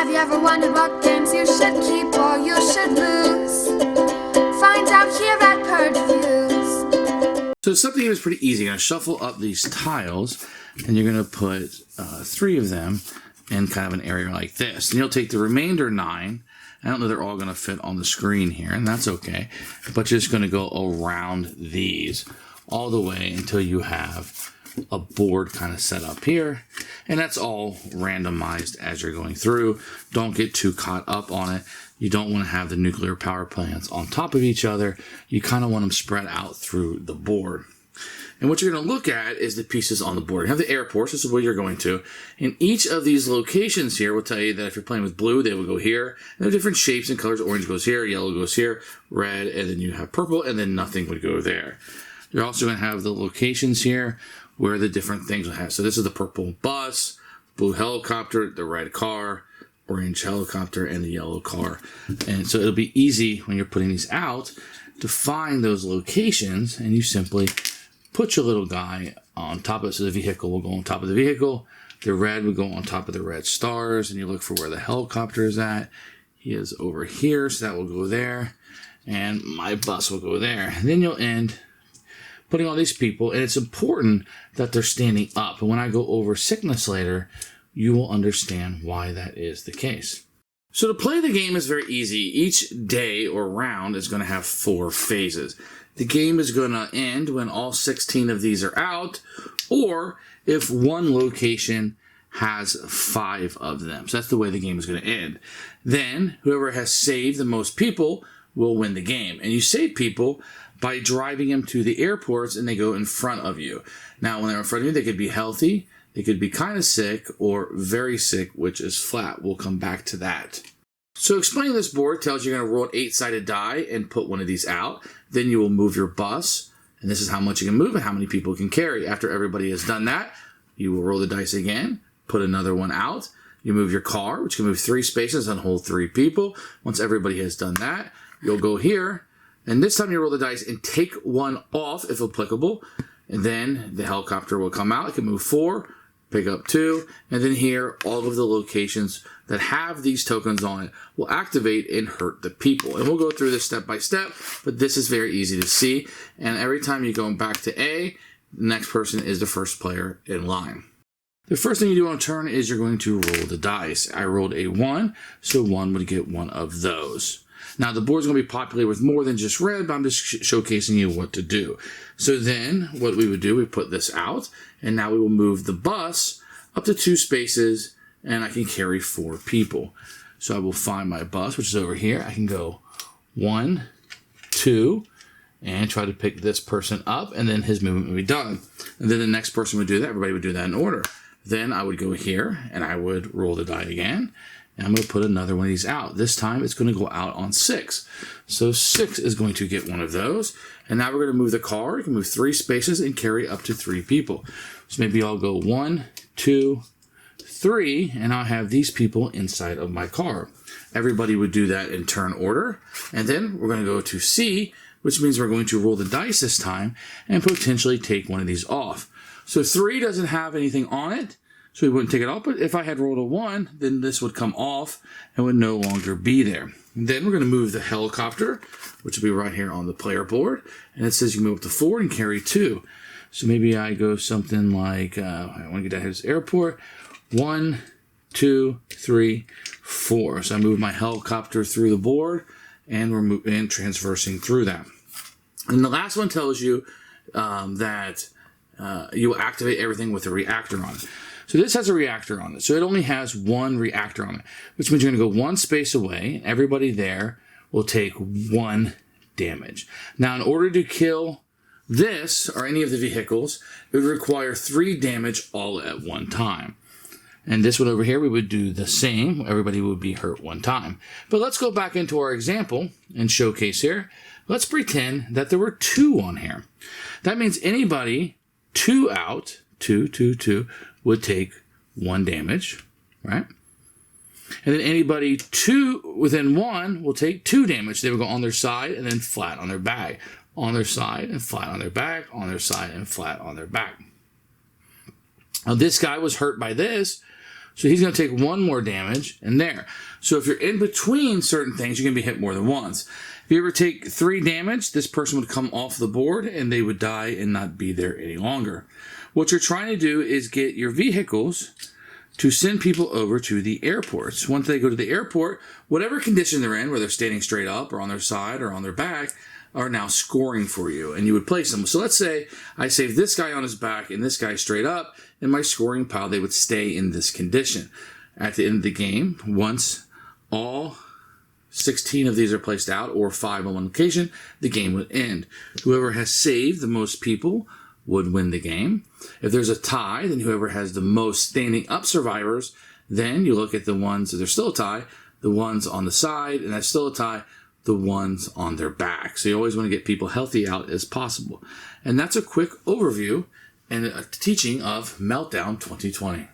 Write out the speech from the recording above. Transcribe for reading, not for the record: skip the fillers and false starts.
Have you ever wondered what games you should keep or you should lose? Find out here at Purge Reviews. So something that is pretty easy. You're going to shuffle up these tiles, and you're going to put 3 of them in kind of an area like this. And you'll take the remainder 9. I don't know they're all going to fit on the screen here, and that's okay. But you're just going to go around these all the way until you have a board kind of set up here. And that's all randomized as you're going through. Don't get too caught up on it. You don't want to have the nuclear power plants on top of each other. You kind of want them spread out through the board. And what you're going to look at is the pieces on the board. You have the airports. This is where you're going to. And each of these locations here will tell you that if you're playing with blue, they will go here. And they're different shapes and colors. Orange goes here, yellow goes here, red, and then you have purple, and then nothing would go there. You're also going to have the locations here where the different things will have. So this is the purple bus, blue helicopter, the red car, orange helicopter, and the yellow car. And so it'll be easy when you're putting these out to find those locations, and you simply put your little guy on top of it. So the vehicle will go on top of the vehicle. The red will go on top of the red stars, and you look for where the helicopter is at. He is over here, so that will go there. And my bus will go there. And then you'll end putting all these people, and it's important that they're standing up. And when I go over sickness later, you will understand why that is the case. So to play the game is very easy. Each day or round is going to have 4 phases. The game is going to end when all 16 of these are out, or if one location has 5 of them. So that's the way the game is going to end. Then whoever has saved the most people will win the game. And you save people by driving them to the airports, and they go in front of you. Now, when they're in front of you, they could be healthy, they could be kind of sick, or very sick, which is flat. We'll come back to that. So explaining this board tells you you're going to roll an 8-sided die and put one of these out. Then you will move your bus, and this is how much you can move and how many people can carry. After everybody has done that, you will roll the dice again, put another one out. You move your car, which can move 3 spaces and hold 3 people. Once everybody has done that, you'll go here, and this time you roll the dice and take one off if applicable. And then the helicopter will come out. It can move 4, pick up 2, and then here all of the locations that have these tokens on it will activate and hurt the people. And we'll go through this step by step, but this is very easy to see. And every time you go back to A, the next person is the first player in line. The first thing you do on turn is you're going to roll the dice. I rolled a 1, so 1 would get one of those. Now, the board's going to be populated with more than just red, but I'm just showcasing you what to do. So then, what we would do, we put this out, and now we will move the bus up to 2 spaces, and I can carry 4 people. So I will find my bus, which is over here. I can go 1, 2, and try to pick this person up, and then his movement would be done. And then the next person would do that. Everybody would do that in order. Then I would go here, and I would roll the die again. And I'm going to put another one of these out. This time it's going to go out on 6. So 6 is going to get one of those. And now we're going to move the car. You can move 3 spaces and carry up to 3 people. So maybe I'll go 1, 2, 3, and I'll have these people inside of my car. Everybody would do that in turn order. And then we're going to go to C, which means we're going to roll the dice this time and potentially take one of these off. So 3 doesn't have anything on it, so we wouldn't take it off. But if I had rolled a 1, then this would come off and would no longer be there. And then we're going to move the helicopter, which will be right here on the player board. And it says you move up to 4 and carry 2. So maybe I go something like, I want to get down here to this airport. 1, 2, 3, 4. So I move my helicopter through the board, and we're transversing through that. And the last one tells you that you will activate everything with a reactor on it. So this has a reactor on it. So it only has 1 reactor on it, which means you're going to go 1 space away. Everybody there will take 1 damage. Now, in order to kill this or any of the vehicles, it would require 3 damage all at one time. And this one over here, we would do the same. Everybody would be hurt 1 time. But let's go back into our example and showcase here. Let's pretend that there were 2 on here. That means anybody 2 out, 2, 2, 2, would take 1 damage, right? And then anybody 2 within 1 will take 2 damage. They will go on their side and then flat on their back. On their side and flat on their back. On their side and flat on their back. Now this guy was hurt by this, So he's going to take 1 more damage and there. So if you're in between certain things, you're going to be hit more than once. If you ever take 3 damage, this person would come off the board and they would die and not be there any longer. What you're trying to do is get your vehicles to send people over to the airports. Once they go to the airport, whatever condition they're in, whether they're standing straight up or on their side or on their back, are now scoring for you, and you would place them. So let's say I save this guy on his back and this guy straight up, in my scoring pile, they would stay in this condition. At the end of the game, once all 16 of these are placed out, or 5 on one location, the game would end. Whoever has saved the most people would win the game. If there's a tie, then whoever has the most standing up survivors, then you look at the ones that there's still a tie, the ones on the side, and that's still a tie, the ones on their back. So you always want to get people healthy out as possible. And that's a quick overview and a teaching of Meltdown 2020.